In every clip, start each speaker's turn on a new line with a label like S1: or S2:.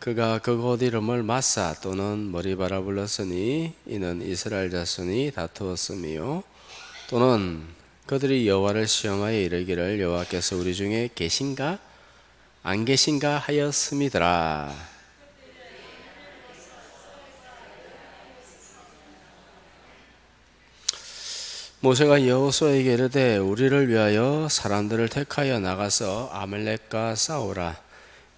S1: 그가 그곳 이름을 마사 또는 머리바라 불렀으니 이는 이스라엘 자손이 다투었으며 또는 그들이 여호와를 시험하여 이르기를 여호와께서 우리 중에 계신가 안 계신가 하였음이더라. 모세가 여호수아에게 이르되 우리를 위하여 사람들을 택하여 나가서 아말렉과 싸우라.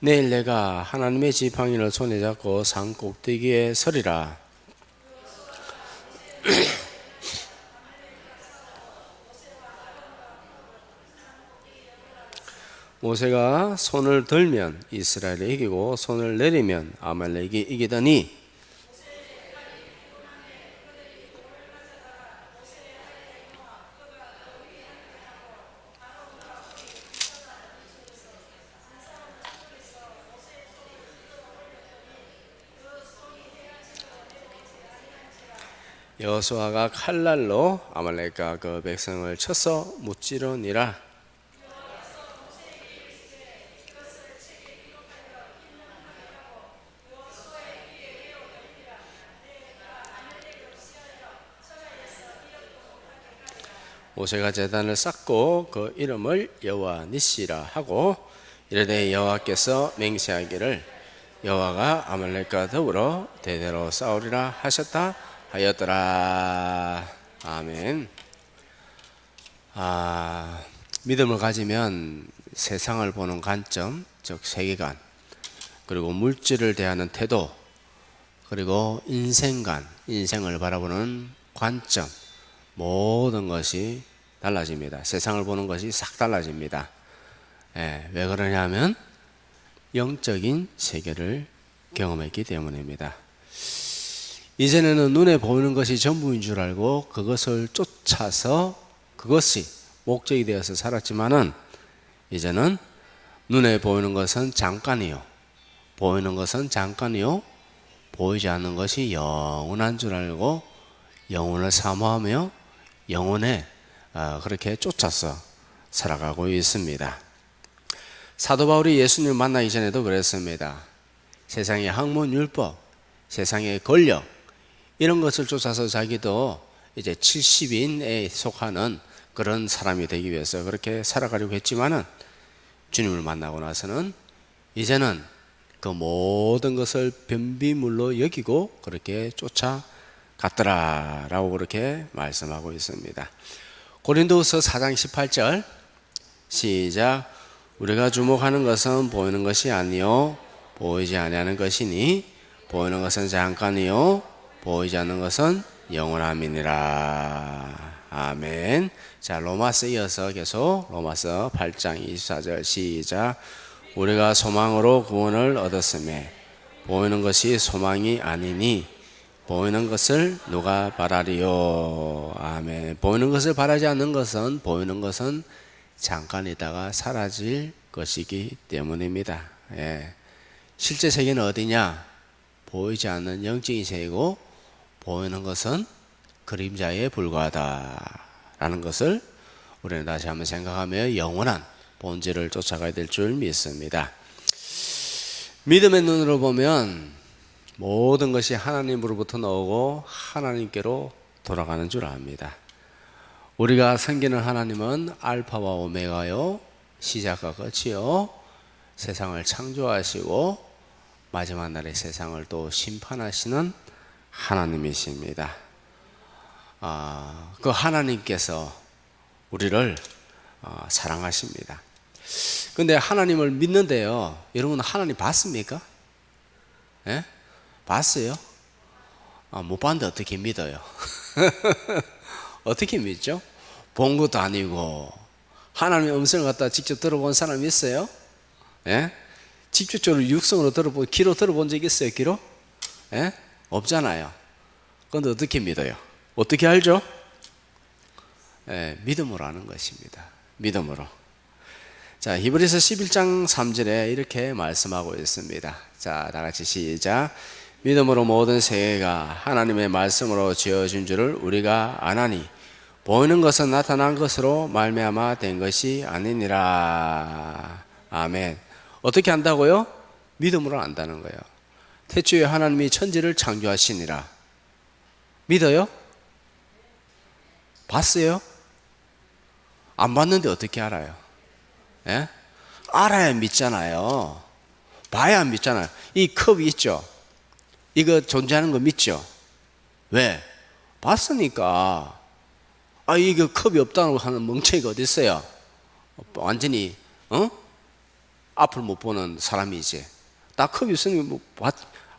S1: 내일 내가 하나님의 지팡이를 손에 잡고 산 꼭대기에 서리라. 모세가 손을 들면 이스라엘이 이기고 손을 내리면 아말렉이 이기더니 여호수아가 칼날로 아말렉과 그 백성을 쳐서 무찌르니라. 모세가 제단을 쌓고 그 이름을 여호와 니시라 하고 이르되 여호와께서 맹세하기를 여호와가 아말렉과 더불어 대대로 싸우리라 하셨다 하였더라. 아멘. 믿음을 가지면 세상을 보는 관점, 즉 세계관, 그리고 물질을 대하는 태도, 그리고 인생관, 인생을 바라보는 관점, 모든 것이 달라집니다. 세상을 보는 것이 싹 달라집니다. 왜 그러냐면 영적인 세계를 경험했기 때문입니다. 이전에는 눈에 보이는 것이 전부인 줄 알고 그것을 쫓아서 그것이 목적이 되어서 살았지만은 이제는 눈에 보이는 것은 잠깐이요, 보이는 것은 잠깐이요, 보이지 않는 것이 영원한 줄 알고 영혼을 사모하며 영혼에 그렇게 쫓아서 살아가고 있습니다. 사도 바울이 예수님을 만나기 전에도 그랬습니다. 세상의 학문, 율법, 세상의 권력 이런 것을 쫓아서 자기도 이제 70인에 속하는 그런 사람이 되기 위해서 그렇게 살아가려고 했지만은 주님을 만나고 나서는 이제는 그 모든 것을 변비물로 여기고 그렇게 쫓아갔더라라고 그렇게 말씀하고 있습니다. 고린도후서 4장 18절 시작. 우리가 주목하는 것은 보이는 것이 아니요 보이지 아니하는 것이니 보이는 것은 잠깐이요 보이지 않는 것은 영원함이니라. 아멘. 자, 로마서 이어서 계속 로마서 8장 24절 시작. 우리가 소망으로 구원을 얻었음에 보이는 것이 소망이 아니니 보이는 것을 누가 바라리요. 아멘. 보이는 것을 바라지 않는 것은 보이는 것은 잠깐 있다가 사라질 것이기 때문입니다. 실제 세계는 어디냐? 보이지 않는 영적인 세계고 보이는 것은 그림자에 불과하다라는 것을 우리는 다시 한번 생각하며 영원한 본질을 쫓아가야 될 줄 믿습니다. 믿음의 눈으로 보면 모든 것이 하나님으로부터 나오고 하나님께로 돌아가는 줄 압니다. 우리가 섬기는 하나님은 알파와 오메가요, 시작과 끝이요, 세상을 창조하시고 마지막 날에 세상을 또 심판하시는 하나님이십니다. 그 하나님께서 우리를 사랑하십니다. 근데 하나님을 믿는데요, 여러분 하나님 봤습니까? 봤어요? 못 봤는데 어떻게 믿어요? 어떻게 믿죠? 본 것도 아니고 하나님의 음성을 갖다 직접 들어본 사람이 있어요? 직접적으로 육성으로 들어본, 귀로 들어본 적 있어요? 귀로? 없잖아요. 그런데 어떻게 믿어요? 어떻게 알죠? 믿음으로 아는 것입니다. 믿음으로. 자, 히브리서 11장 3절에 이렇게 말씀하고 있습니다. 자, 다 같이 시작. 믿음으로 모든 세계가 하나님의 말씀으로 지어진 줄을 우리가 아나니 보이는 것은 나타난 것으로 말미암아 된 것이 아니니라. 아멘. 어떻게 안다고요? 믿음으로 안다는 거예요. 태초에 하나님이 천지를 창조하시니라. 믿어요? 봤어요? 안 봤는데 어떻게 알아요? 예? 알아야 믿잖아요. 봐야 믿잖아요. 이 컵이 있죠? 이거 존재하는 거 믿죠? 왜? 봤으니까. 아, 이거 컵이 없다고 하는 멍청이가 어디 있어요? 완전히 앞을 못 보는 사람이지. 딱 컵이 있으니 뭐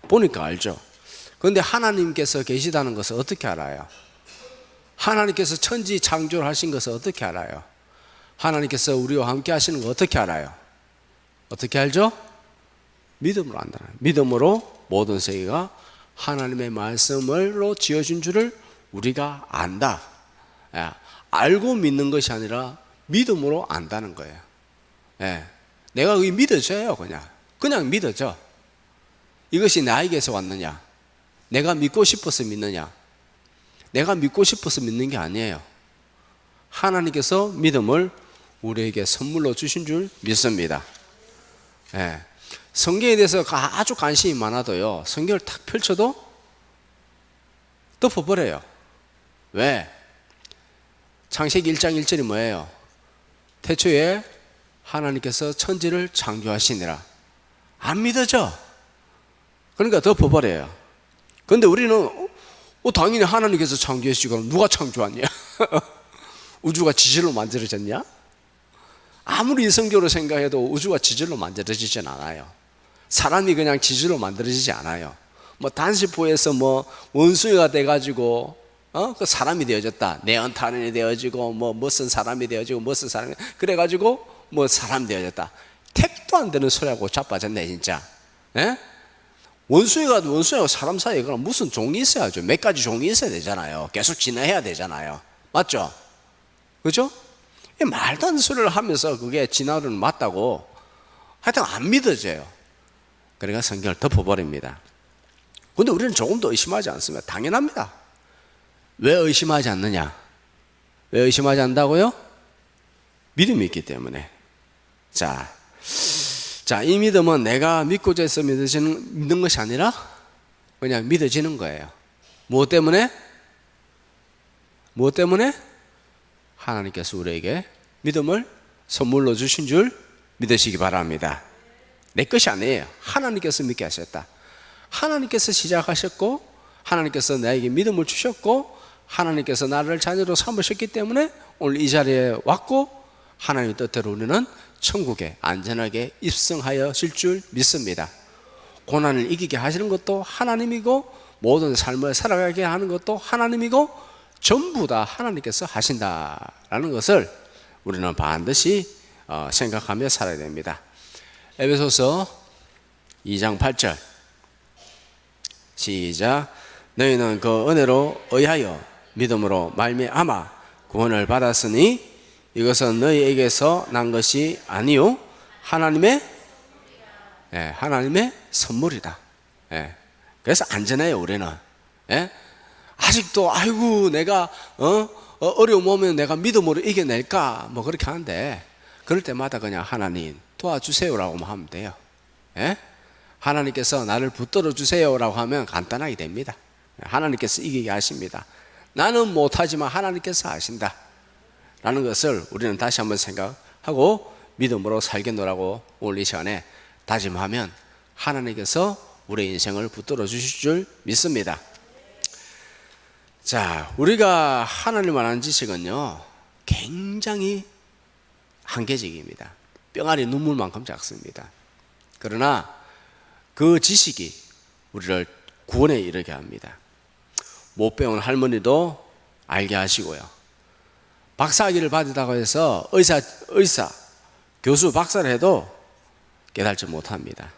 S1: 보니까 알죠. 그런데 하나님께서 계시다는 것을 어떻게 알아요? 하나님께서 천지 창조를 하신 것을 어떻게 알아요? 하나님께서 우리와 함께 하시는 거 어떻게 알아요? 어떻게 알죠? 믿음으로 안다. 믿음으로 모든 세계가 하나님의 말씀으로 지어진 줄을 우리가 안다. 알고 믿는 것이 아니라 믿음으로 안다는 거예요. 내가 그게 믿어져요. 그냥 믿어져. 이것이 나에게서 왔느냐? 내가 믿고 싶어서 믿느냐? 내가 믿고 싶어서 믿는 게 아니에요. 하나님께서 믿음을 우리에게 선물로 주신 줄 믿습니다. 성경에 대해서 아주 관심이 많아도요, 성경을 탁 펼쳐도 덮어버려요. 왜? 창세기 1장 1절이 뭐예요? 태초에 하나님께서 천지를 창조하시니라. 안 믿어져. 그러니까 덮어버려요. 그런데 우리는 당연히 하나님께서 창조하시고 누가 창조하냐? 우주가 지질로 만들어졌냐? 아무리 이성적으로 생각해도 우주가 지질로 만들어지진 않아요. 사람이 그냥 지질로 만들어지지 않아요. 뭐 단시포에서 뭐 원숭이가 돼가지고 그 사람이 되어졌다. 네안타른이 되어지고 뭐 무슨 사람이 되어지고 무슨 사람이 그래가지고 뭐 사람 되어졌다. 택도 안 되는 소리하고 자빠졌네 진짜. 원숭이가 사람 사이에 그럼 무슨 종이 있어야죠. 몇 가지 종이 있어야 되잖아요. 계속 진화해야 되잖아요. 맞죠? 그죠? 말도 안 되는 소리를 하면서 그게 진화는 맞다고 하여튼 안 믿어져요. 그러니까 성경을 덮어버립니다. 그런데 우리는 조금 더 의심하지 않습니다. 당연합니다. 왜 의심하지 않느냐? 왜 의심하지 않는다고요? 믿음이 있기 때문에. 자, 이 믿음은 내가 믿고자 해서 믿는 것이 아니라 그냥 믿어지는 거예요. 무엇 때문에? 하나님께서 우리에게 믿음을 선물로 주신 줄 믿으시기 바랍니다. 내 것이 아니에요. 하나님께서 믿게 하셨다. 하나님께서 시작하셨고 하나님께서 나에게 믿음을 주셨고 하나님께서 나를 자녀로 삼으셨기 때문에 오늘 이 자리에 왔고 하나님의 뜻대로 우리는 천국에 안전하게 입성하여질 줄 믿습니다. 고난을 이기게 하시는 것도 하나님이고 모든 삶을 살아가게 하는 것도 하나님이고 전부 다 하나님께서 하신다라는 것을 우리는 반드시 생각하며 살아야 됩니다. 에베소서 2장 8절 시작. 너희는 그 은혜로 의하여 믿음으로 말미암아 구원을 받았으니 이것은 너희에게서 난 것이 아니요 하나님의 선물이다. 그래서 안전해요. 우리는 아직도 아이고 내가 어려움 오면 내가 믿음으로 이겨낼까 뭐 그렇게 하는데 그럴 때마다 그냥 하나님 도와주세요라고 하면 돼요. 하나님께서 나를 붙들어 주세요라고 하면 간단하게 됩니다. 하나님께서 이기게 하십니다. 나는 못하지만 하나님께서 하신다 라는 것을 우리는 다시 한번 생각하고 믿음으로 살겠노라고 오늘 이 시간에 다짐하면 하나님께서 우리의 인생을 붙들어 주실 줄 믿습니다. 자, 우리가 하나님을 아는 지식은요 굉장히 한계적입니다. 뿅아리 눈물만큼 작습니다. 그러나 그 지식이 우리를 구원에 이르게 합니다. 못 배운 할머니도 알게 하시고요. 박사학위를 받았다고 해서 의사, 교수 박사를 해도 깨달지 못합니다.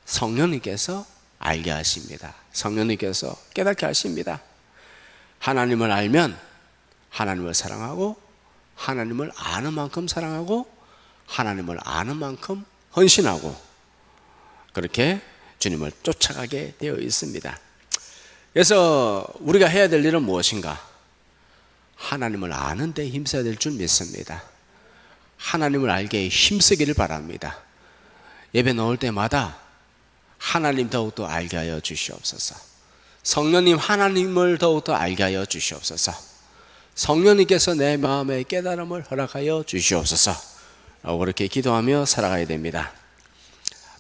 S1: 성령님께서 알게 하십니다. 성령님께서 깨닫게 하십니다. 하나님을 알면 하나님을 사랑하고 하나님을 아는 만큼 사랑하고 하나님을 아는 만큼 헌신하고 그렇게 주님을 쫓아가게 되어 있습니다. 그래서 우리가 해야 될 일은 무엇인가? 하나님을 아는 데 힘써야 될 줄 믿습니다. 하나님을 알게 힘쓰기를 바랍니다. 예배 넣을 때마다 하나님 더욱더 알게 하여 주시옵소서. 성령님 하나님을 더욱더 알게 하여 주시옵소서. 성령님께서 내 마음에 깨달음을 허락하여 주시옵소서. 그렇게 기도하며 살아가야 됩니다.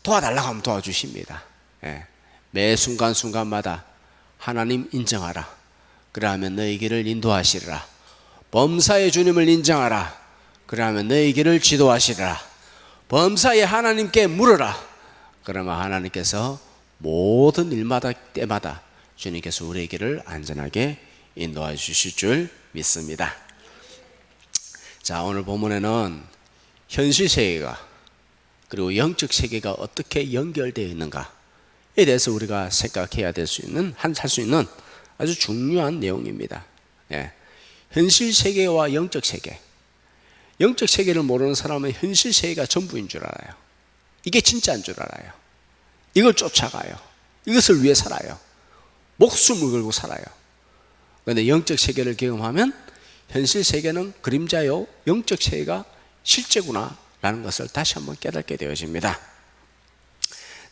S1: 도와달라고 하면 도와주십니다. 매 순간순간마다 하나님 인정하라. 그러하면 너희 길을 인도하시리라. 범사의 주님을 인정하라. 그러하면 너희 길을 지도하시리라. 범사의 하나님께 물어라. 그러면 하나님께서 모든 일마다 때마다 주님께서 우리의 길을 안전하게 인도해 주실 줄 믿습니다. 자, 오늘 본문에는 현실 세계가 그리고 영적 세계가 어떻게 연결되어 있는가에 대해서 우리가 생각해야 될 수 있는 할 수 있는 아주 중요한 내용입니다. 현실 세계와 영적 세계. 영적 세계를 모르는 사람은 현실 세계가 전부인 줄 알아요. 이게 진짜인 줄 알아요. 이걸 쫓아가요. 이것을 위해 살아요. 목숨을 걸고 살아요. 그런데 영적 세계를 경험하면 현실 세계는 그림자요, 영적 세계가 실제구나 라는 것을 다시 한번 깨닫게 되어집니다.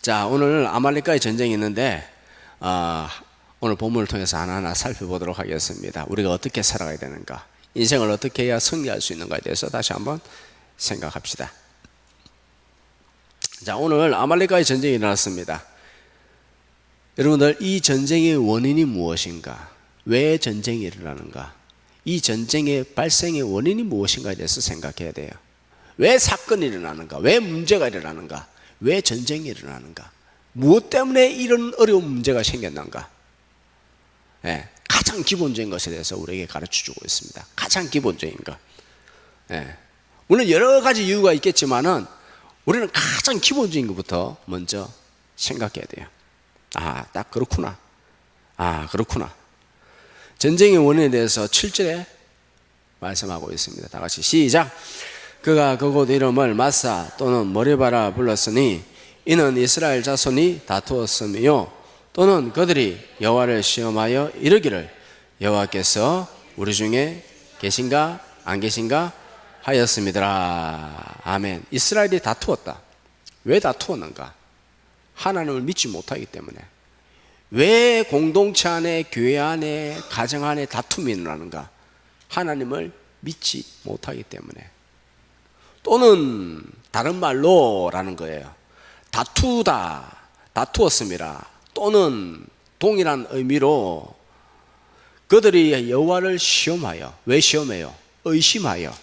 S1: 자, 오늘 아말렉과의 전쟁이 있는데 오늘 본문을 통해서 하나하나 살펴보도록 하겠습니다. 우리가 어떻게 살아가야 되는가, 인생을 어떻게 해야 승리할 수 있는가에 대해서 다시 한번 생각합시다. 자, 오늘 아말렉과의 전쟁이 일어났습니다. 여러분들, 이 전쟁의 원인이 무엇인가, 왜 전쟁이 일어나는가, 이 전쟁의 발생의 원인이 무엇인가에 대해서 생각해야 돼요. 왜 사건이 일어나는가, 왜 문제가 일어나는가, 왜 전쟁이 일어나는가, 무엇 때문에 이런 어려운 문제가 생겼는가, 가장 기본적인 것에 대해서 우리에게 가르쳐주고 있습니다. 가장 기본적인 것. 물론 여러 가지 이유가 있겠지만은 우리는 가장 기본적인 것부터 먼저 생각해야 돼요. 아, 딱 그렇구나. 아, 그렇구나. 전쟁의 원인에 대해서 7절에 말씀하고 있습니다. 다 같이 시작. 그가 그곳 이름을 마사 또는 머리바라 불렀으니 이는 이스라엘 자손이 다투었으며 또는 그들이 여호와를 시험하여 이르기를 여호와께서 우리 중에 계신가 안 계신가 하였음이더라. 아멘. 이스라엘이 다투었다. 왜 다투었는가? 하나님을 믿지 못하기 때문에. 왜 공동체 안에, 교회 안에, 가정 안에 다툼이 일어나는가? 하나님을 믿지 못하기 때문에. 또는 다른 말로 라는 거예요. 다투다, 다투었음이라. 또는 동일한 의미로 그들이 여호와를 시험하여. 왜 시험해요? 의심하여.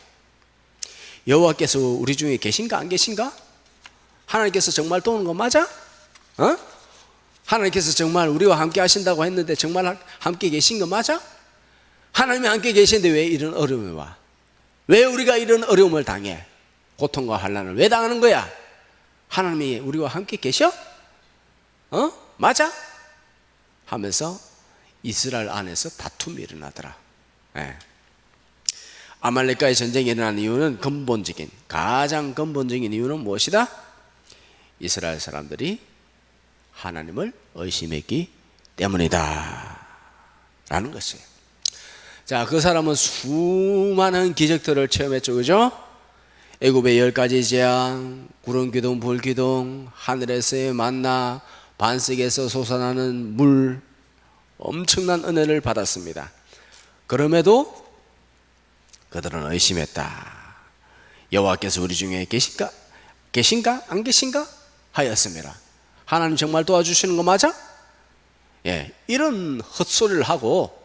S1: 여호와께서 우리 중에 계신가 안 계신가? 하나님께서 정말 도는 거 맞아? 하나님께서 정말 우리와 함께 하신다고 했는데 정말 함께 계신 거 맞아? 하나님이 함께 계시는데 왜 이런 어려움이 와? 왜 우리가 이런 어려움을 당해? 고통과 환난을 왜 당하는 거야? 하나님이 우리와 함께 계셔? 맞아? 하면서 이스라엘 안에서 다툼이 일어나더라. 아말렉과의 전쟁이 일어난 이유는 가장 근본적인 이유는 무엇이다? 이스라엘 사람들이 하나님을 의심했기 때문이다 라는 것이에요. 자, 그 사람은 수많은 기적들을 체험했죠. 그죠? 애굽의 10가지 재앙, 구름 기둥, 불 기둥, 하늘에서의 만나, 반석에서 솟아나는 물, 엄청난 은혜를 받았습니다. 그럼에도 그들은 의심했다. 여호와께서 우리 중에 계신가 안 계신가 하였습니다. 하나님 정말 도와주시는 거 맞아? 이런 헛소리를 하고,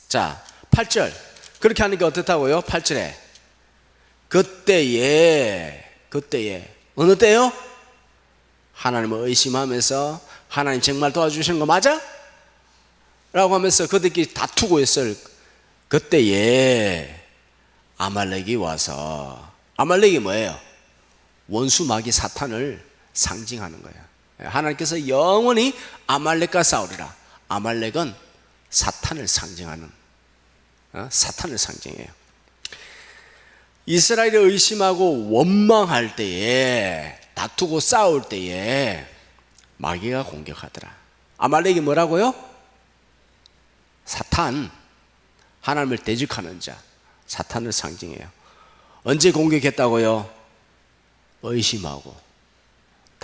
S1: 자, 8절. 그렇게 하니까 어떻다고요? 8절에. 그때에, 어느 때요? 하나님을 의심하면서 하나님 정말 도와주시는 거 맞아? 라고 하면서 그들끼리 다투고 있을 그때에 아말렉이 와서, 아말렉이 뭐예요? 원수 마귀 사탄을 상징하는 거예요. 하나님께서 영원히 아말렉과 싸우리라. 아말렉은 사탄을 상징하는, 사탄을 상징해요. 이스라엘이 의심하고 원망할 때에, 다투고 싸울 때에 마귀가 공격하더라. 아말렉이 뭐라고요? 사탄, 하나님을 대적하는 자, 사탄을 상징해요. 언제 공격했다고요? 의심하고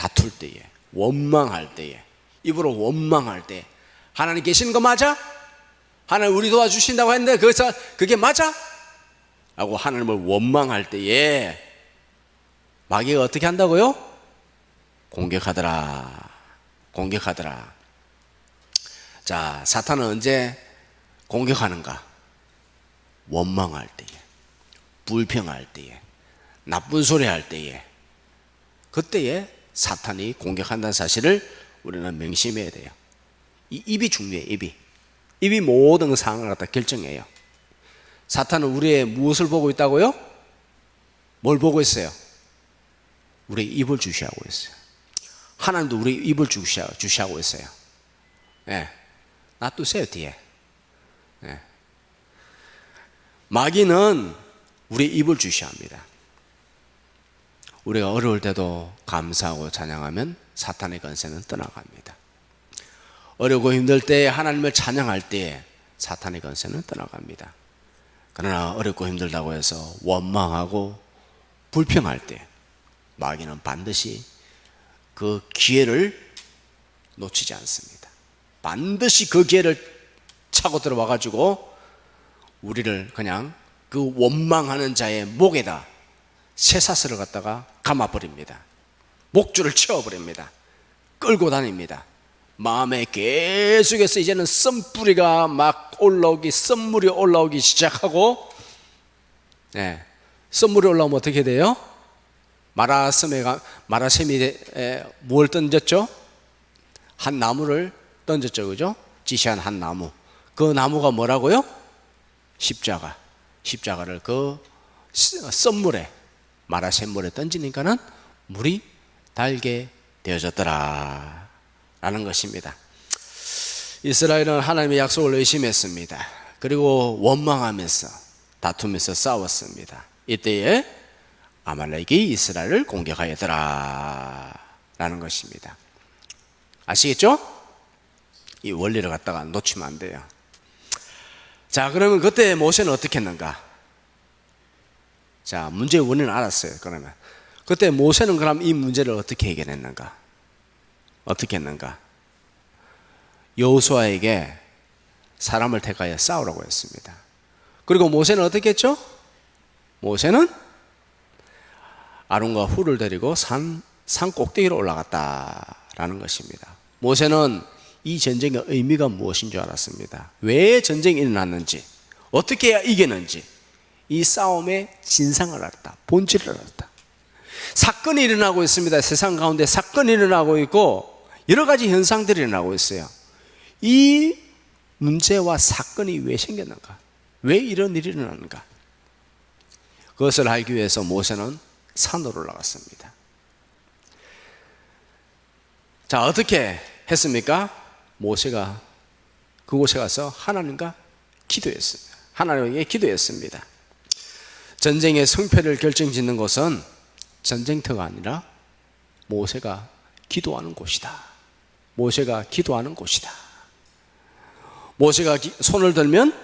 S1: 다툴 때에, 원망할 때에, 입으로 원망할 때 하나님 계시는 거 맞아? 하나님 우리 도와주신다고 했는데 그게 맞아? 라고 하나님을 원망할 때에 마귀가 어떻게 한다고요? 공격하더라. 자, 사탄은 언제 공격하는가? 원망할 때에, 불평할 때에, 나쁜 소리 할 때에, 그때에 사탄이 공격한다는 사실을 우리는 명심해야 돼요. 이 입이 중요해요. 입이 모든 상황을 갖다 결정해요. 사탄은 우리의 무엇을 보고 있다고요? 뭘 보고 있어요? 우리의 입을 주시하고 있어요. 하나님도 우리 입을 주시하고 있어요. 예. 놔두세요, 뒤에. 예. 마귀는 우리 입을 주시합니다. 우리가 어려울 때도 감사하고 찬양하면 사탄의 권세는 떠나갑니다. 어렵고 힘들 때 하나님을 찬양할 때 사탄의 권세는 떠나갑니다. 그러나 어렵고 힘들다고 해서 원망하고 불평할 때 마귀는 반드시 그 기회를 놓치지 않습니다. 반드시 그 기회를 차고 들어와 가지고 우리를 그냥 그 원망하는 자의 목에다 쇠사슬을 갖다가 감아버립니다. 목줄을 채워버립니다. 끌고 다닙니다. 마음에 계속해서 이제는 썸뿌리가 막 썸물이 올라오기 시작하고, 네, 썸물이 올라오면 어떻게 돼요? 마라샘이 뭘 던졌죠? 한 나무를 던졌죠, 그죠? 지시한 한 나무. 그 나무가 뭐라고요? 십자가를 그 썸물에, 마라샘물에 던지니까는 물이 달게 되어졌더라 라는 것입니다. 이스라엘은 하나님의 약속을 의심했습니다. 그리고 원망하면서 다투면서 싸웠습니다. 이때에 아말렉이 이스라엘을 공격하였더라 라는 것입니다. 아시겠죠? 이 원리를 갖다가 놓치면 안 돼요. 자, 그러면 그때 모세는 어떻게 했는가? 자, 문제의 원인을 알았어요. 그러면 그때 모세는 그럼 이 문제를 어떻게 해결했는가? 어떻게 했는가? 여호수아에게 사람을 택하여 싸우라고 했습니다. 그리고 모세는 어떻게 했죠? 모세는 아론과 훌을 데리고 산 꼭대기로 올라갔다라는 것입니다. 모세는 이 전쟁의 의미가 무엇인 줄 알았습니다. 왜 전쟁이 일어났는지, 어떻게 해야 이겼는지, 이 싸움의 진상을 알았다. 본질을 알았다. 사건이 일어나고 있습니다. 세상 가운데 사건이 일어나고 있고 여러 가지 현상들이 일어나고 있어요. 이 문제와 사건이 왜 생겼는가? 왜 이런 일이 일어나는가? 그것을 알기 위해서 모세는 산으로 올라갔습니다. 자, 어떻게 했습니까? 모세가 그곳에 가서 하나님과 기도했습니다. 하나님에게 기도했습니다. 전쟁의 승패를 결정짓는 것은 전쟁터가 아니라 모세가 기도하는 곳이다. 모세가 기도하는 곳이다. 모세가 손을 들면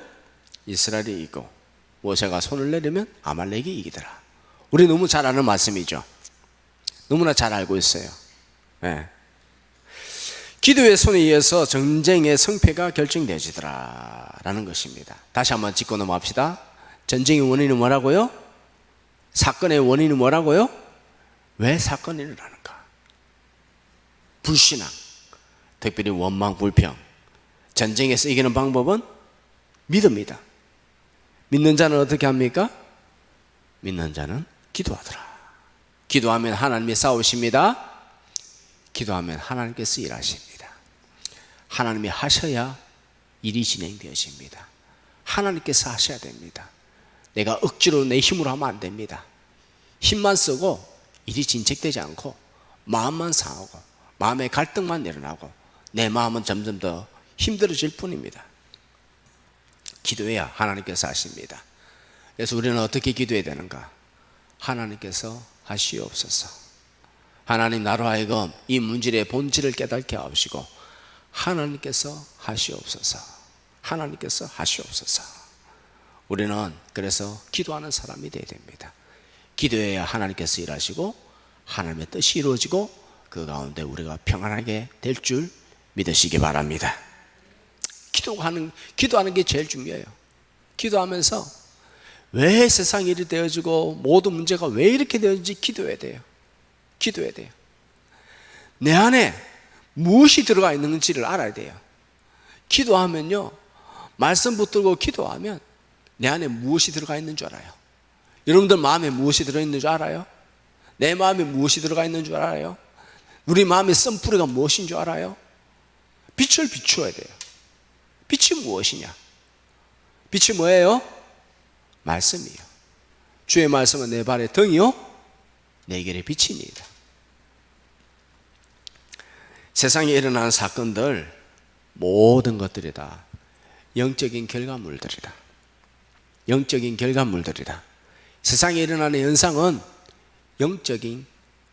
S1: 이스라엘이 이기고 모세가 손을 내리면 아말렉이 이기더라. 우리 너무 잘 아는 말씀이죠. 너무나 잘 알고 있어요. 네. 기도의 손에 의해서 전쟁의 승패가 결정되지더라 라는 것입니다. 다시 한번 짚고 넘어갑시다. 전쟁의 원인은 뭐라고요? 사건의 원인은 뭐라고요? 왜 사건이 일어나는가? 불신앙, 특별히 원망, 불평. 전쟁에서 이기는 방법은 믿음이다. 믿는 자는 어떻게 합니까? 믿는 자는 기도하더라. 기도하면 하나님이 싸우십니다. 기도하면 하나님께서 일하십니다. 하나님이 하셔야 일이 진행되어집니다. 하나님께서 하셔야 됩니다. 내가 억지로 내 힘으로 하면 안 됩니다. 힘만 쓰고 일이 진척되지 않고 마음만 상하고 마음의 갈등만 일어나고 내 마음은 점점 더 힘들어질 뿐입니다. 기도해야 하나님께서 하십니다. 그래서 우리는 어떻게 기도해야 되는가? 하나님께서 하시옵소서. 하나님 나로 하여금 이 문제의 본질을 깨닫게 하시고 하나님께서 하시옵소서. 하나님께서 하시옵소서. 우리는 그래서 기도하는 사람이 되어야 됩니다. 기도해야 하나님께서 일하시고 하나님의 뜻이 이루어지고 그 가운데 우리가 평안하게 될 줄 믿으시기 바랍니다. 기도하는 게 제일 중요해요. 기도하면서 왜 세상이 이리 되어지고 모든 문제가 왜 이렇게 되었는지 기도해야 돼요. 기도해야 돼요. 내 안에 무엇이 들어가 있는지를 알아야 돼요. 기도하면요, 말씀 붙들고 기도하면 내 안에 무엇이 들어가 있는 줄 알아요. 여러분들 마음에 무엇이 들어있는 줄 알아요? 내 마음에 무엇이 들어가 있는 줄 알아요? 우리 마음의 쓴뿌리가 무엇인 줄 알아요? 빛을 비추어야 돼요. 빛이 무엇이냐? 빛이 뭐예요? 말씀이요. 주의 말씀은 내 발의 등이요 내 길의 빛입니다. 세상에 일어나는 사건들 모든 것들이 다 영적인 결과물들이다. 영적인 결과물들이다. 세상에 일어나는 현상은 영적인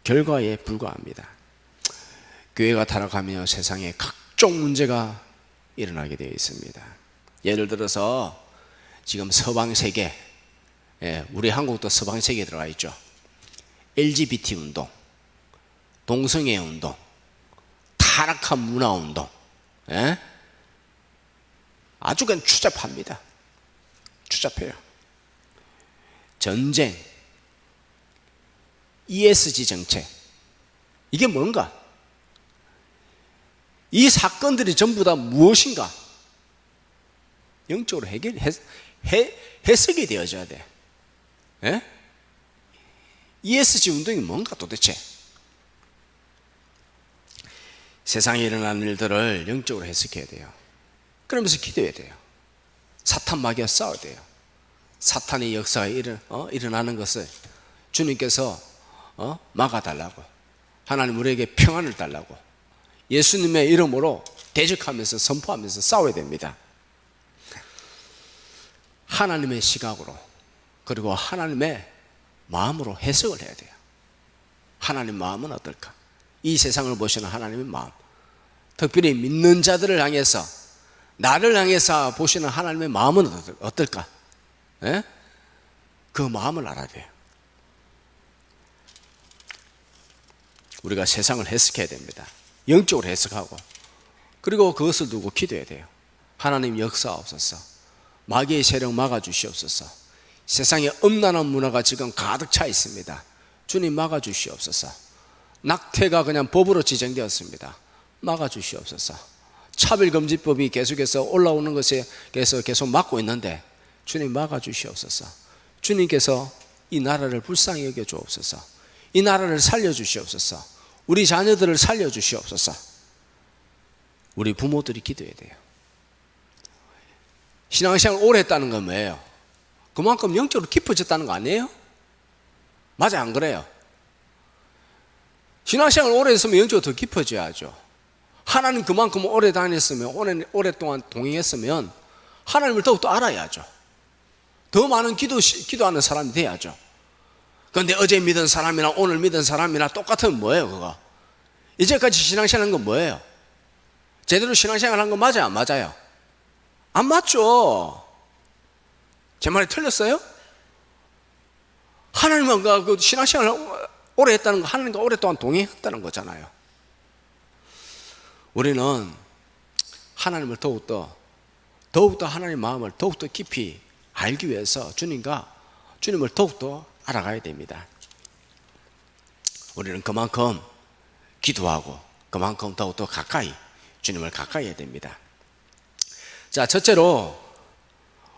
S1: 결과에 불과합니다. 교회가 타락하며 세상에 각종 문제가 일어나게 되어 있습니다. 예를 들어서 지금 서방세계, 우리 한국도 서방세계에 들어가 있죠. LGBT 운동, 동성애 운동, 타락한 문화 운동, 아주 그냥 추잡합니다. 추잡해요. 전쟁, ESG 정책, 이게 뭔가? 이 사건들이 전부 다 무엇인가? 영적으로 해석이 되어져야 돼. ESG 운동이 뭔가 도대체? 세상에 일어나는 일들을 영적으로 해석해야 돼요. 그러면서 기도해야 돼요. 사탄 마귀와 싸워야 돼요. 사탄의 역사가 일어나는 것을 주님께서 막아달라고, 하나님 우리에게 평안을 달라고 예수님의 이름으로 대적하면서 선포하면서 싸워야 됩니다. 하나님의 시각으로, 그리고 하나님의 마음으로 해석을 해야 돼요. 하나님 마음은 어떨까? 이 세상을 보시는 하나님의 마음, 특별히 믿는 자들을 향해서, 나를 향해서 보시는 하나님의 마음은 어떨까? 그 마음을 알아야 돼요. 우리가 세상을 해석해야 됩니다. 영적으로 해석하고, 그리고 그것을 두고 기도해야 돼요. 하나님 역사하옵소서. 마귀의 세력 막아주시옵소서. 세상에 음란한 문화가 지금 가득 차 있습니다. 주님 막아주시옵소서. 낙태가 그냥 법으로 지정되었습니다. 막아주시옵소서. 차별금지법이 계속해서 올라오는 것에 계속 막고 있는데 주님 막아주시옵소서. 주님께서 이 나라를 불쌍히 여겨주옵소서. 이 나라를 살려주시옵소서. 우리 자녀들을 살려주시옵소서. 우리 부모들이 기도해야 돼요. 신앙생활 오래 했다는 건 뭐예요? 그만큼 영적으로 깊어졌다는 거 아니에요? 맞아, 안 그래요? 신앙생활 오래 했으면 영적으로 더 깊어져야죠. 하나님 그만큼 오래 다녔으면, 오랫동안 동행했으면 하나님을 더욱더 알아야죠. 더 많은 기도하는 사람이 돼야죠. 그런데 어제 믿은 사람이나 오늘 믿은 사람이나 똑같은 뭐예요, 그거? 이제까지 신앙생활 한 건 뭐예요? 제대로 신앙생활 한 건 맞아요, 안 맞아요? 안 맞죠? 제 말이 틀렸어요? 하나님과 그 신앙생활 오래 했다는 거, 하나님과 오랫동안 동행했다는 거잖아요. 우리는 하나님을 더욱더 하나님의 마음을 더욱더 깊이 알기 위해서 주님을 더욱더 알아가야 됩니다. 우리는 그만큼 기도하고 그만큼 더욱더 가까이 주님을 가까이 해야 됩니다. 자, 첫째로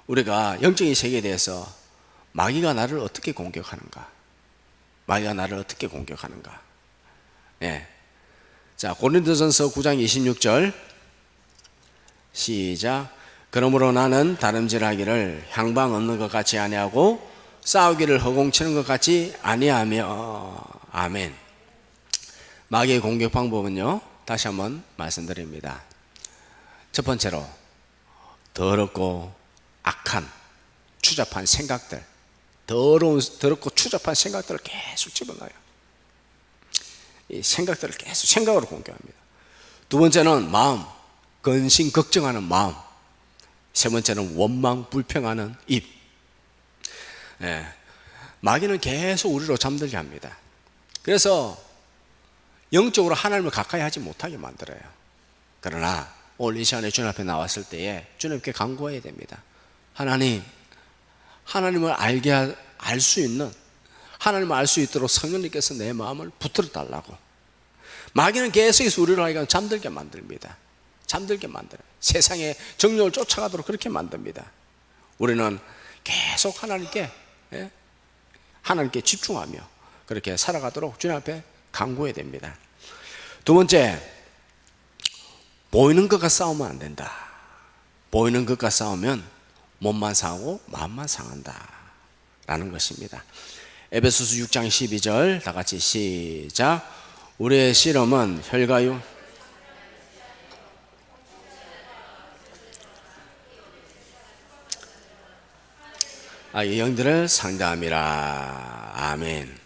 S1: 우리가 영적인 세계에 대해서 마귀가 나를 어떻게 공격하는가? 마귀가 나를 어떻게 공격하는가? 자, 고린도전서 9장 26절 시작. 그러므로 나는 다름질하기를 향방 얻는 것 같이 아니하고 싸우기를 허공치는 것 같이 아니하며. 아멘. 마귀의 공격 방법은요, 다시 한번 말씀드립니다. 첫 번째로 더럽고 악한 추잡한 생각들, 더럽고 추잡한 생각들을 계속 집어넣어요. 이 생각들을 계속 생각으로 공격합니다. 두 번째는 마음, 근심 걱정하는 마음. 세 번째는 원망 불평하는 입. 마귀는 계속 우리로 잠들게 합니다. 그래서 영적으로 하나님을 가까이 하지 못하게 만들어요. 그러나 오늘 이 시간에 주님 앞에 나왔을 때에 주님께 간구해야 됩니다. 하나님, 하나님을 알 수 있는, 하나님을 알 수 있도록 성령님께서 내 마음을 붙들어 달라고. 마귀는 계속해서 우리를 하여금 잠들게 만듭니다. 잠들게 만들어요. 세상의 정욕을 쫓아가도록 그렇게 만듭니다. 우리는 계속 하나님께 집중하며 그렇게 살아가도록 주님 앞에 간구해야 됩니다. 두 번째, 보이는 것과 싸우면 안 된다. 보이는 것과 싸우면 몸만 상하고 마음만 상한다 라는 것입니다. 에베소서 6장 12절 다 같이 시작. 우리의 씨름은 혈과 육, 영들을 상대함이라. 아멘.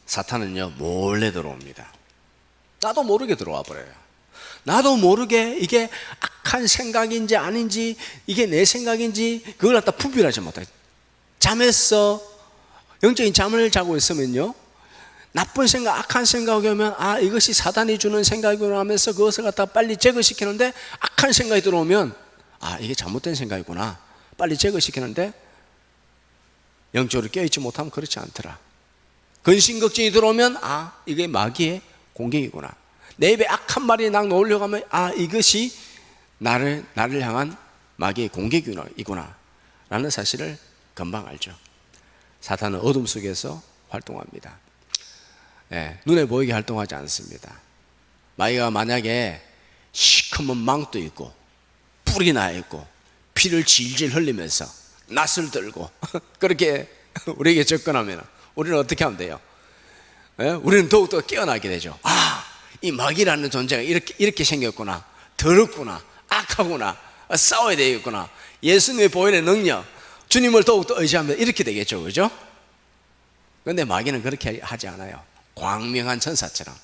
S1: 사탄은요 몰래 들어옵니다. 나도 모르게 들어와 버려요. 나도 모르게 이게 악한 생각인지 아닌지, 이게 내 생각인지 그걸 갖다 분별하지 못해요. 잠에서 영적인 잠을 자고 있으면요, 나쁜 생각, 악한 생각이 오면 이것이 사단이 주는 생각이구나 하면서 그것을 갖다 빨리 제거시키는데, 악한 생각이 들어오면 이게 잘못된 생각이구나 빨리 제거시키는데, 영적으로 깨어있지 못하면 그렇지 않더라. 근심걱정이 들어오면 이게 마귀의 공격이구나. 내 입에 악한 말이 막 나오려고 하면 이것이 나를 향한 마귀의 공격이구나 라는 사실을 금방 알죠. 사탄은 어둠 속에서 활동합니다. 눈에 보이게 활동하지 않습니다. 마귀가 만약에 시커먼 망도 있고 뿔이 나 있고 피를 질질 흘리면서 낯을 들고 그렇게 우리에게 접근하면 우리는 어떻게 하면 돼요? 우리는 더욱더 깨어나게 되죠. 이 마귀라는 존재가 이렇게 생겼구나, 더럽구나, 악하구나, 싸워야 되겠구나, 예수님의 보혈의 능력, 주님을 더욱더 의지하면 이렇게 되겠죠. 그죠? 그런데 마귀는 그렇게 하지 않아요. 광명한 천사처럼,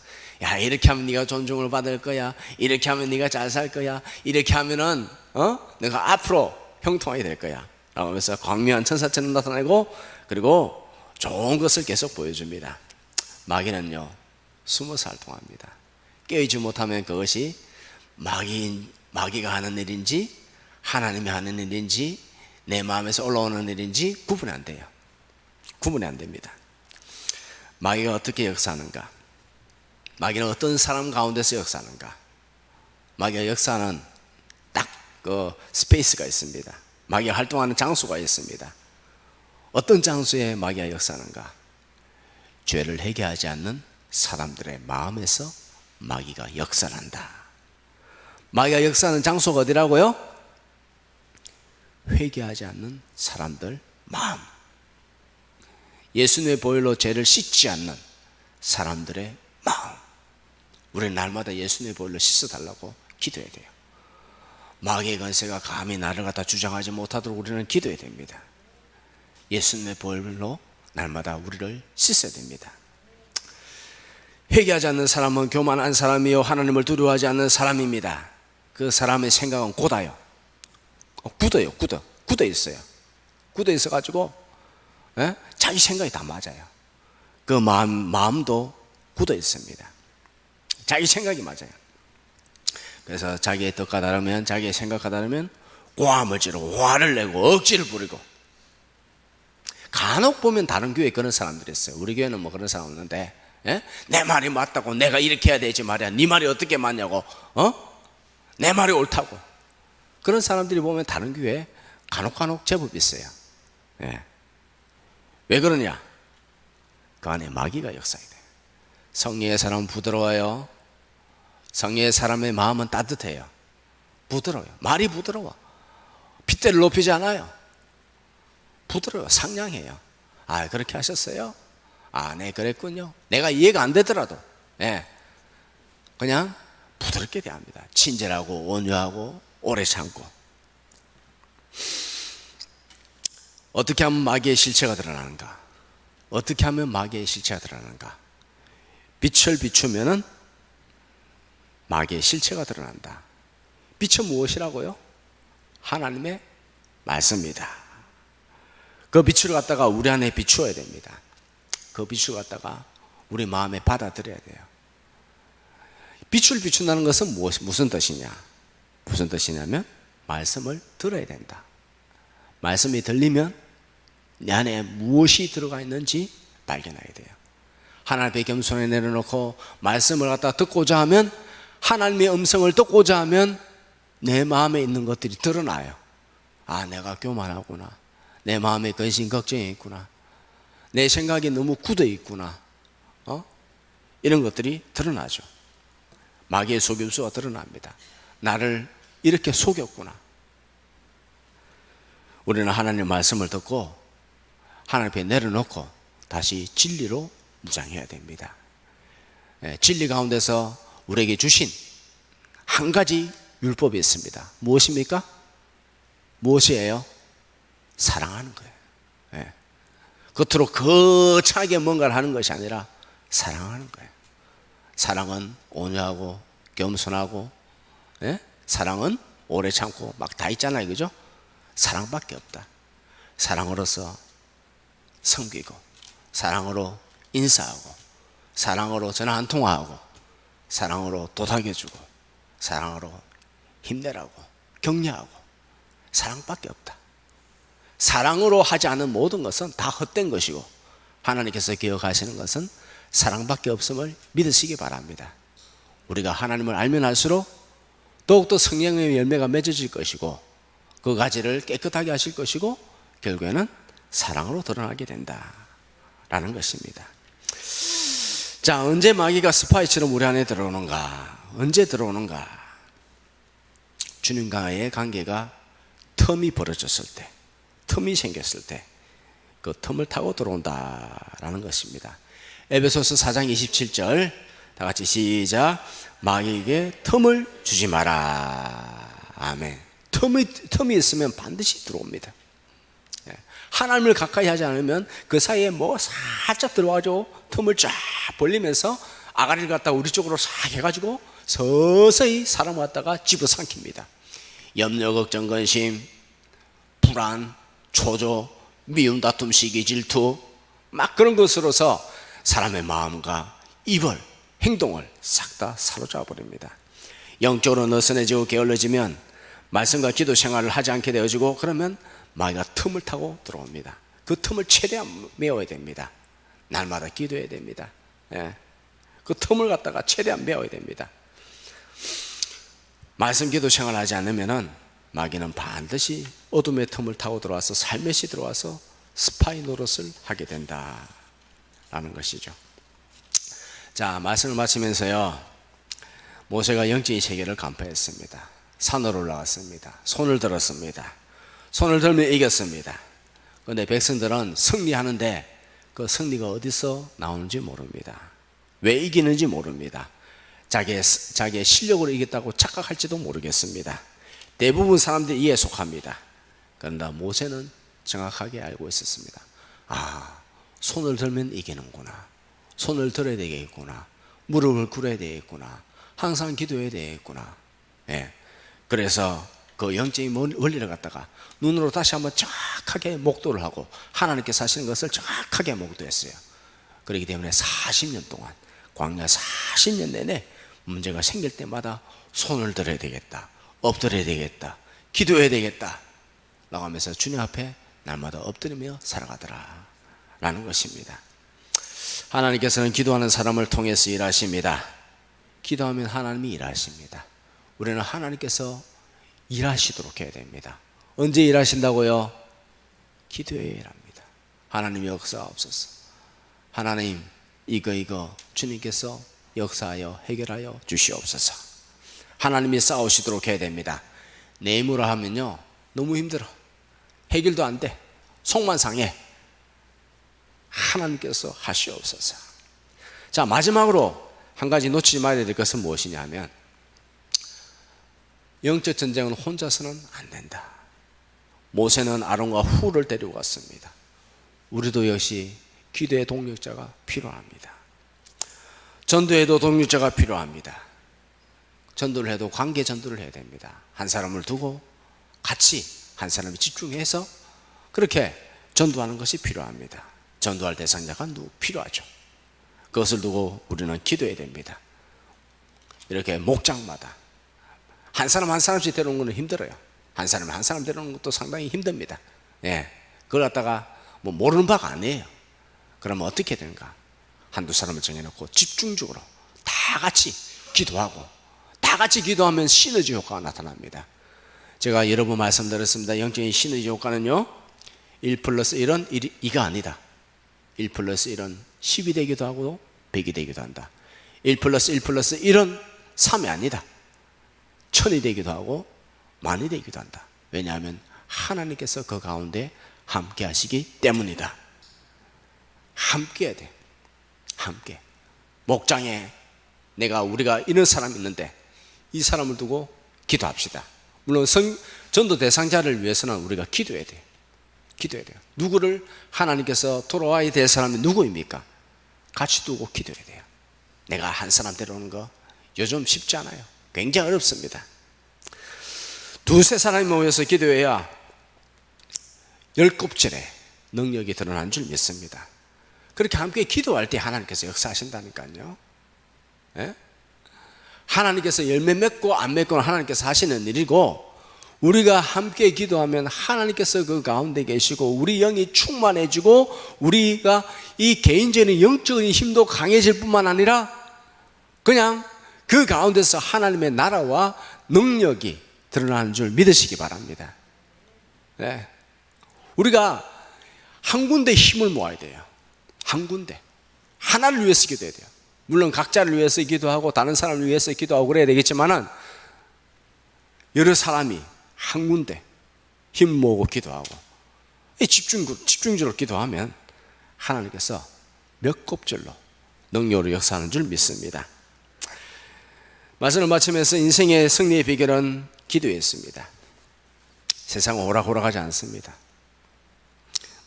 S1: 이렇게 하면 네가 존중을 받을 거야, 이렇게 하면 네가 잘 살 거야, 이렇게 하면은 내가 앞으로 형통하게 될 거야 라고 하면서 광명한 천사처럼 나타나고, 그리고 좋은 것을 계속 보여줍니다. 마귀는요 숨어서 활동합니다. 깨어있지 못하면 그것이 마귀가 하는 일인지 하나님이 하는 일인지 내 마음에서 올라오는 일인지 구분이 안 돼요. 구분이 안 됩니다. 마귀가 어떻게 역사하는가? 마귀는 어떤 사람 가운데서 역사하는가? 마귀가 역사하는 딱 그 스페이스가 있습니다. 마귀가 활동하는 장소가 있습니다. 어떤 장소에 마귀가 역사하는가? 죄를 회개하지 않는 사람들의 마음에서 마귀가 역사한다. 마귀가 역사하는 장소가 어디라고요? 회개하지 않는 사람들 마음. 예수님의 보혈로 죄를 씻지 않는 사람들의 마음. 우리는 날마다 예수님의 보혈로 씻어달라고 기도해야 돼요. 마귀의 권세가 감히 나를 갖다 주장하지 못하도록 우리는 기도해야 됩니다. 예수님의 보혈로 날마다 우리를 씻어야 됩니다. 회개하지 않는 사람은 교만한 사람이요 하나님을 두려워하지 않는 사람입니다. 그 사람의 생각은 곧아요. 굳어요. 굳어 있어요. 굳어 있어가지고 자기 생각이 다 맞아요. 그 마음도 굳어 있습니다. 자기 생각이 맞아요. 그래서 자기의 뜻과 다르면, 자기의 생각과 다르면 고함을 지르고 화를 내고 억지를 부리고. 간혹 보면 다른 교회에 그런 사람들이 있어요. 우리 교회는 뭐 그런 사람 없는데, 내 말이 맞다고 내가 이렇게 해야 되지 말이야, 네 말이 어떻게 맞냐고, 내 말이 옳다고. 그런 사람들이 보면 다른 교회에 간혹 제법 있어요. 왜 그러냐? 그 안에 마귀가 역사해야 돼요. 성령의 사람은 부드러워요. 성령의 사람의 마음은 따뜻해요. 부드러워요. 말이 부드러워. 핏대를 높이지 않아요. 부드러워요. 상냥해요. 그렇게 하셨어요? 네, 그랬군요. 내가 이해가 안 되더라도 그냥 부드럽게 대합니다. 친절하고 온유하고 오래 참고. 어떻게 하면 마귀의 실체가 드러나는가? 어떻게 하면 마귀의 실체가 드러나는가? 빛을 비추면은 마귀의 실체가 드러난다. 빛은 무엇이라고요? 하나님의 말씀입니다. 그 빛을 갖다가 우리 안에 비추어야 됩니다. 그 빛을 갖다가 우리 마음에 받아들여야 돼요. 빛을 비춘다는 것은 무슨 뜻이냐? 무슨 뜻이냐면 말씀을 들어야 된다. 말씀이 들리면 내 안에 무엇이 들어가 있는지 발견하게 돼요. 하나님 앞에 겸손히 내려놓고 말씀을 갖다 듣고자 하면, 하나님의 음성을 듣고자 하면 내 마음에 있는 것들이 드러나요. 아, 내가 교만하구나. 내 마음에 근심 걱정이 있구나. 내 생각이 너무 굳어 있구나. 이런 것들이 드러나죠. 마귀의 속임수가 드러납니다. 나를 이렇게 속였구나. 우리는 하나님의 말씀을 듣고 하나님 앞에 내려놓고 다시 진리로 무장해야 됩니다. 진리 가운데서 우리에게 주신 한 가지 율법이 있습니다. 무엇입니까? 무엇이에요? 사랑하는 거예요. 겉으로 거창하게 뭔가를 하는 것이 아니라 사랑하는 거예요. 사랑은 온유하고 겸손하고, 사랑은 오래 참고 막 다 있잖아요. 그죠? 사랑밖에 없다. 사랑으로서 섬기고, 사랑으로 인사하고, 사랑으로 전화 한 통화하고, 사랑으로 도닥여주고, 사랑으로 힘내라고 격려하고, 사랑밖에 없다. 사랑으로 하지 않은 모든 것은 다 헛된 것이고, 하나님께서 기억하시는 것은 사랑밖에 없음을 믿으시기 바랍니다. 우리가 하나님을 알면 알수록 더욱더 성령의 열매가 맺어질 것이고, 그 가지를 깨끗하게 하실 것이고, 결국에는 사랑으로 드러나게 된다라는 것입니다. 자, 언제 마귀가 스파이처럼 우리 안에 들어오는가? 언제 들어오는가? 주님과의 관계가 틈이 벌어졌을 때, 틈이 생겼을 때, 그 틈을 타고 들어온다라는 것입니다. 에베소서 4장 27절 다 같이 시작. 마귀에게 틈을 주지 마라. 아멘. 틈이 있으면 반드시 들어옵니다. 하나님을 가까이 하지 않으면 그 사이에 뭐 살짝 들어와가지고 틈을 쫙 벌리면서 아가리를 갖다가 우리 쪽으로 싹 해가지고 서서히 사람을 갖다가 집어삼킵니다. 염려, 걱정, 근심, 불안, 초조, 미움, 다툼, 시기, 질투, 막 그런 것으로서 사람의 마음과 입을, 행동을 싹 다 사로잡아 버립니다. 영적으로 느슨해지고 게을러지면 말씀과 기도 생활을 하지 않게 되어지고, 그러면 마귀가 틈을 타고 들어옵니다. 그 틈을 최대한 메워야 됩니다. 날마다 기도해야 됩니다. 그 틈을 갖다가 최대한 메워야 됩니다. 말씀 기도 생활을 하지 않으면 마귀는 반드시 어둠의 틈을 타고 들어와서 살며시 들어와서 스파이 노릇을 하게 된다라는 것이죠. 자, 말씀을 마치면서요, 모세가 영적인 세계를 간파했습니다. 산으로 올라갔습니다. 손을 들었습니다. 손을 들면 이겼습니다. 그런데 백성들은 승리하는데 그 승리가 어디서 나오는지 모릅니다. 왜 이기는지 모릅니다. 자기의 실력으로 이겼다고 착각할지도 모르겠습니다. 대부분 사람들이 이에 속합니다. 그런데 모세는 정확하게 알고 있었습니다. 아, 손을 들면 이기는구나. 손을 들어야 되겠구나. 무릎을 꿇어야 되겠구나. 항상 기도해야 되겠구나. 그래서 그 영적인 원리를 갖다가 눈으로 다시 한번 정확하게 목도를 하고 하나님께서 하시는 것을 정확하게 목도했어요. 그렇기 때문에 40년 동안, 광야 40년 내내 문제가 생길 때마다 손을 들어야 되겠다, 엎드려야 되겠다, 기도해야 되겠다 라고 하면서 주님 앞에 날마다 엎드리며 살아가더라 라는 것입니다. 하나님께서는 기도하는 사람을 통해서 일하십니다. 기도하면 하나님이 일하십니다. 우리는 하나님께서 일하시도록 해야 됩니다. 언제 일하신다고요? 기도해야 일합니다. 하나님 역사하옵소서. 하나님 이거 주님께서 역사하여 해결하여 주시옵소서. 하나님이 싸우시도록 해야 됩니다. 내 힘으로 하면요 너무 힘들어. 해결도 안 돼. 속만 상해. 하나님께서 하시옵소서. 자, 마지막으로 한 가지 놓치지 말아야 될 것은 무엇이냐면, 영적 전쟁은 혼자서는 안 된다. 모세는 아론과 훌을 데리고 갔습니다. 우리도 역시 기도의 동력자가 필요합니다. 전도에도 동력자가 필요합니다. 전도를 해도 관계 전도를 해야 됩니다. 한 사람을 두고 같이 한 사람이 집중해서 그렇게 전도하는 것이 필요합니다. 전도할 대상자가 필요하죠. 그것을 두고 우리는 기도해야 됩니다. 이렇게 목장마다 한 사람 한 사람씩 데려오는 것은 힘들어요. 한 사람 한 사람 데려오는 것도 상당히 힘듭니다. 예, 그걸 갖다가 뭐 모르는 바가 아니에요. 그러면 어떻게 되는가? 한두 사람을 정해놓고 집중적으로 다 같이 기도하고, 다 같이 기도하면 시너지 효과가 나타납니다. 제가 여러 번 말씀드렸습니다. 영적인 시너지 효과는요, 1 플러스 1은 2가 아니다. 1 플러스 1은 10이 되기도 하고 100이 되기도 한다. 1 플러스 1 플러스 1은 3이 아니다. 1000이 되기도 하고 만이 되기도 한다. 왜냐하면 하나님께서 그 가운데 함께 하시기 때문이다. 함께 해야 돼. 함께. 목장에 우리가 이런 사람이 있는데 이 사람을 두고 기도합시다. 물론 전도 대상자를 위해서는 우리가 기도해야 돼요. 기도해야 돼요. 누구를 하나님께서 돌아와야 될 사람이 누구입니까? 같이 두고 기도해야 돼요. 내가 한 사람 데려오는 거 요즘 쉽지 않아요. 굉장히 어렵습니다. 두세 사람이 모여서 기도해야 10곱절에 능력이 드러난 줄 믿습니다. 그렇게 함께 기도할 때 하나님께서 역사하신다니까요. 예? 하나님께서 열매 맺고 안 맺고는 하나님께서 하시는 일이고, 우리가 함께 기도하면 하나님께서 그 가운데 계시고 우리 영이 충만해지고 우리가 이 개인적인 영적인 힘도 강해질 뿐만 아니라 그냥 그 가운데서 하나님의 나라와 능력이 드러나는 줄 믿으시기 바랍니다. 네. 우리가 한 군데 힘을 모아야 돼요. 한 군데. 하나를 위해서 기도해야 돼요. 물론 각자를 위해서 기도하고 다른 사람을 위해서 기도하고 그래야 되겠지만은, 여러 사람이 한 군데 힘 모으고 기도하고 집중적으로 기도하면 하나님께서 몇 곱절로 능력으로 역사하는 줄 믿습니다. 말씀을 마치면서 인생의 승리의 비결은 기도였습니다. 세상은 호락호락하지 않습니다.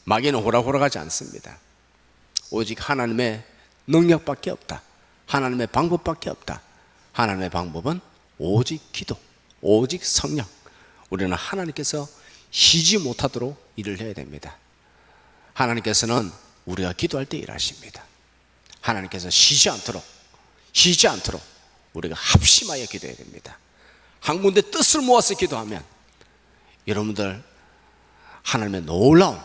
S1: 마귀는 호락호락하지 않습니다. 오직 하나님의 능력밖에 없다. 하나님의 방법밖에 없다. 하나님의 방법은 오직 기도, 오직 성령. 우리는 하나님께서 쉬지 못하도록 일을 해야 됩니다. 하나님께서는 우리가 기도할 때 일하십니다. 하나님께서 쉬지 않도록 우리가 합심하여 기도해야 됩니다. 한 군데 뜻을 모아서 기도하면 여러분들 하나님의 놀라운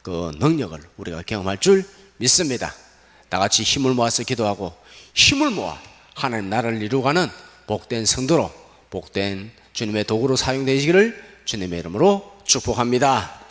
S1: 그 능력을 우리가 경험할 줄 믿습니다. 다 같이 힘을 모아서 기도하고 힘을 모아 하나님 나라를 이루어가는 복된 성도로, 복된 주님의 도구로 사용되시기를 주님의 이름으로 축복합니다.